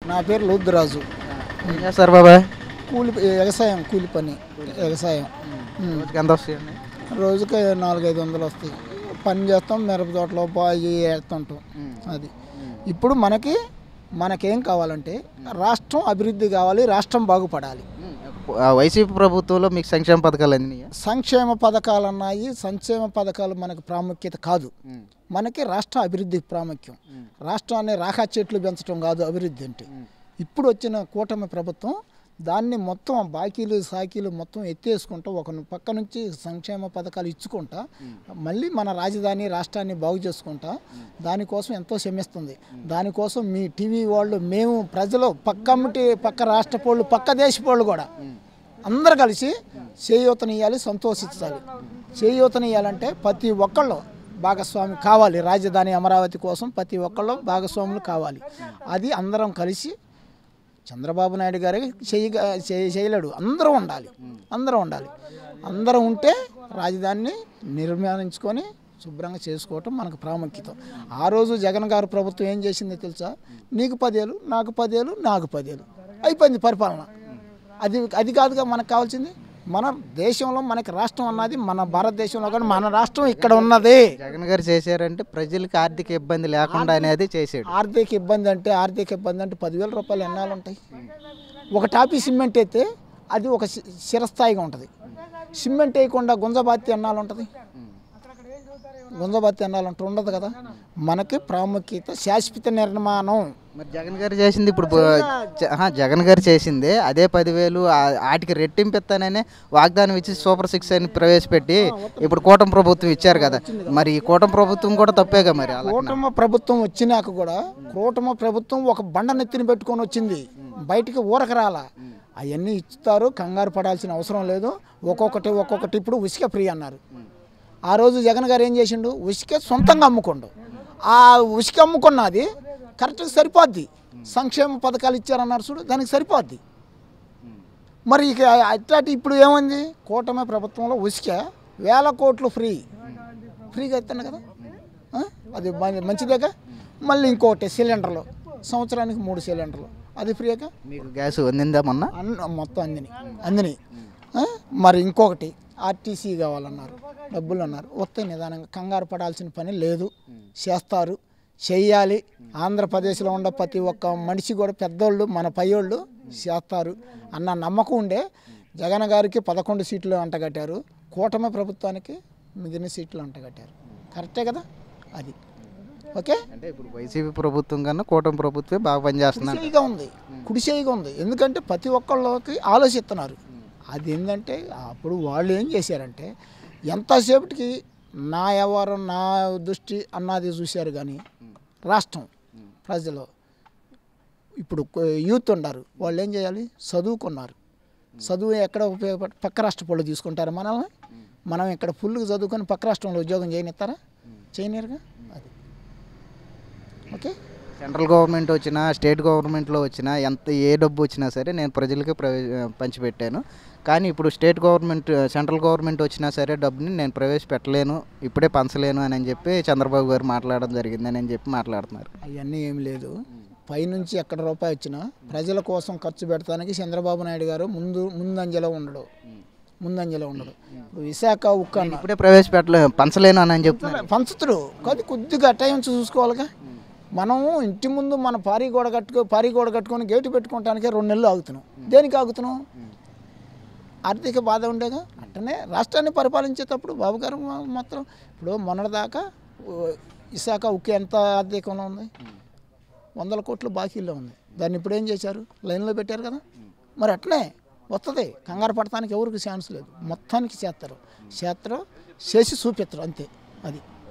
నా పేరు లుద్రాజు. ఏం చేస్తారు బాబాయ్? వ్యవసాయం, కూలి పని, వ్యవసాయం. రోజుకి ఎంత వస్తాయండి? రోజుకి 400-500 వస్తాయి. పని చేస్తాం, మిరప తోటలో బాగా వేస్తుంటాం. అది ఇప్పుడు మనకేం కావాలంటే రాష్ట్రం అభివృద్ధి కావాలి, రాష్ట్రం బాగుపడాలి. వైసీపీ ప్రభుత్వంలో మీకు సంక్షేమ పథకాలు అన్నీ? సంక్షేమ పథకాలు అన్నాయి. సంక్షేమ పథకాలు మనకు ప్రాముఖ్యత కాదు. మనకి రాష్ట్ర అభివృద్ధి ప్రాముఖ్యం. రాష్ట్రాన్ని రాకా చెట్లు పెంచడం కాదు అభివృద్ధి అంటే. ఇప్పుడు వచ్చిన కూటమి ప్రభుత్వం దాన్ని మొత్తం బాకీలు సాకీలు మొత్తం ఎత్తేసుకుంటూ ఒక పక్క నుంచి సంక్షేమ పథకాలు ఇచ్చుకుంటా మళ్ళీ మన రాజధాని రాష్ట్రాన్ని బాగు చేసుకుంటా దానికోసం ఎంతో శ్రమిస్తుంది. దానికోసం మీ టీవీ వాళ్ళు, మేము ప్రజలు, పక్క రాష్ట్ర పోళ్ళు, పక్క దేశ పోళ్ళు కూడా అందరు కలిసి చేయూతనియాలి, సంతోషించాలి. చేయూతనియాలంటే ప్రతి ఒక్కళ్ళు భాగస్వామి కావాలి. రాజధాని అమరావతి కోసం ప్రతి ఒక్కళ్ళు భాగస్వాములు కావాలి. అది అందరం కలిసి చంద్రబాబు నాయుడు గారు చేయలేడు. అందరూ ఉండాలి. అందరం ఉంటే రాజధానిని నిర్మాణించుకొని శుభ్రంగా చేసుకోవటం మనకు ప్రాముఖ్యత. ఆ రోజు జగన్ గారు ప్రభుత్వం ఏం చేసిందో తెలుసా? నీకు 10 ఏళ్ళు, నాకు 10 ఏళ్ళు, నాకు 10 ఏళ్ళు అయిపోయింది పరిపాలన. అది కాదుగా మనకు కావాల్సింది. మన దేశంలో మనకి రాష్ట్రం అన్నది మన భారతదేశంలో కానీ మన రాష్ట్రం ఇక్కడ ఉన్నది. జగన్ గారు చేశారంటే ప్రజలకు ఆర్థిక ఇబ్బంది లేకుండా అనేది చేశాడు. ఆర్థిక ఇబ్బంది అంటే 10,000 రూపాయలు ఎన్నాళ్ళు ఉంటాయి? ఒక టాపీ సిమెంట్ అయితే అది ఒక చిరస్థాయిగా ఉంటుంది. సిమెంట్ వేయకుండా గుంజబాతి ఎన్నాళ్ళు ఉంటుంది? గుంజబాతి ఎన్నాళ్ళు ఉండదు కదా. మనకి ప్రాముఖ్యత శాశ్వత నిర్మాణం. మరి జగన్ గారు చేసింది ఇప్పుడు జగన్ గారు చేసింది అదే 10,000 వాటికి రెట్టింపిస్తానని వాగ్దానం ఇచ్చి సూపర్ 6 అని ప్రవేశపెట్టి ఇప్పుడు కూటమి ప్రభుత్వం ఇచ్చారు కదా. మరి ఈ కూటమి ప్రభుత్వం కూడా తప్పేగా. మరి కూటమి ప్రభుత్వం వచ్చినాక కూడా కూటమి ప్రభుత్వం ఒక బండ నెత్తిని పెట్టుకొని వచ్చింది, బయటికి ఊరక రాలా. అవన్నీ ఇస్తారు, కంగారు పడాల్సిన అవసరం లేదు. ఒక్కొక్కటి ఇప్పుడు ఉసిక ఫ్రీ అన్నారు. ఆ రోజు జగన్ గారు ఏం చేసిండు? ఉసిక సొంతంగా అమ్ముకోండు. ఆ ఉసిక అమ్ముకున్నది కరెక్ట్గా సరిపోద్ది. సంక్షేమ పథకాలు ఇచ్చారన్నారు చూడు, దానికి సరిపోద్ది. మరి ఇక అట్లాంటి ఇప్పుడు ఏమైంది? కూటమి ప్రభుత్వంలో ఉసిక 1000 కోట్లు ఫ్రీగా ఇస్తాను కదా. అది మంచిదేగా. మళ్ళీ ఇంకోటి సిలిండర్లు, సంవత్సరానికి 3 సిలిండర్లు, అది ఫ్రీగా. మీకు గ్యాస్ అందిందా మొన్న? మొత్తం అందిని. మరి ఇంకొకటి ఆర్టీసీ కావాలన్నారు, డబ్బులు అన్నారు. వస్తే నిదానంగా, కంగారు పడాల్సిన పని లేదు. చేస్తారు, చెయ్యాలి. ఆంధ్రప్రదేశ్లో ఉన్న ప్రతి ఒక్క మనిషి కూడా, పెద్దోళ్ళు, మన పయ్యోళ్ళు చేస్తారు అన్న నమ్మకం ఉండే జగన్ గారికి 11 సీట్లు అంటగట్టారు. కూటమి ప్రభుత్వానికి మిగిలిన సీట్లు అంటగట్టారు. కరెక్టే కదా. అది ఓకే. అంటే ఇప్పుడు వైసీపీ ప్రభుత్వం కన్నా కూటమి ప్రభుత్వమే బాగా పనిచేస్తున్నారు. కుడిసేయిగా ఉంది. ఎందుకంటే ప్రతి ఒక్కళ్ళకి ఆలోచిస్తున్నారు. అది ఏంటంటే అప్పుడు వాళ్ళు ఏం చేశారంటే ఎంతసేపటికి నా వ్యవహారం, నా దృష్టి అన్నది చూశారు. కానీ రాష్ట్రం ప్రజలు ఇప్పుడు యూత్ ఉన్నారు, వాళ్ళు ఏం చేయాలి? చదువుకున్నారు. చదువు ఎక్కడ పక్క రాష్ట్ర వాళ్ళు తీసుకుంటారు మనల్ని. మనం ఇక్కడ ఫుల్గా చదువుకొని పక్క రాష్ట్రంలో ఉద్యోగం చేయనిస్తారా? చేయనిరుగా. అది ఓకే. సెంట్రల్ గవర్నమెంట్ వచ్చినా, స్టేట్ గవర్నమెంట్లో వచ్చినా, ఏ డబ్బు వచ్చినా సరే నేను ప్రజలకి పంచిపెట్టాను. కానీ ఇప్పుడు సెంట్రల్ గవర్నమెంట్ వచ్చినా సరే డబ్బుని నేను ప్రవేశపెట్టలేను, ఇప్పుడే పంచలేను అని చెప్పి చంద్రబాబు గారు మాట్లాడడం జరిగిందని చెప్పి మాట్లాడుతున్నారు. అవన్నీ ఏం లేదు. పైనుంచి ఎక్కడ రూపాయి వచ్చినా ప్రజల కోసం ఖర్చు పెడతానికి చంద్రబాబు నాయుడు గారు ముందంజలో ఉండడు. ఇప్పుడు విశాఖ ఉక్కు ఇప్పుడే పంచలేను అని చెప్తున్నారు. పంచుతుడు కాదు, కొద్దిగా టైం చూసుకోవాలిగా. మనం ఇంటి ముందు మన పారిగోడ కట్టుకొని గేటు పెట్టుకోవటానికి 2 నెలలు ఆగుతున్నాం. దేనికి ఆగుతున్నాం? ఆర్థిక బాధ ఉండేగా. అట్టనే రాష్ట్రాన్ని పరిపాలించేటప్పుడు బాబు గారు మాత్రం ఇప్పుడు మొన్నటిదాకా విశాఖ ఉక్కు ఎంత ఆర్థికంలో ఉంది? 100 కోట్లు బాకీల్లో ఉంది. దాన్ని ఇప్పుడు ఏం చేశారు? లైన్లో పెట్టారు కదా. మరి అట్లనే వస్తుంది. కంగారు పడటానికి ఎవరికి ఛాన్స్ లేదు. మొత్తానికి చేస్తారు, చేసి చూపిస్తారు అంతే. అది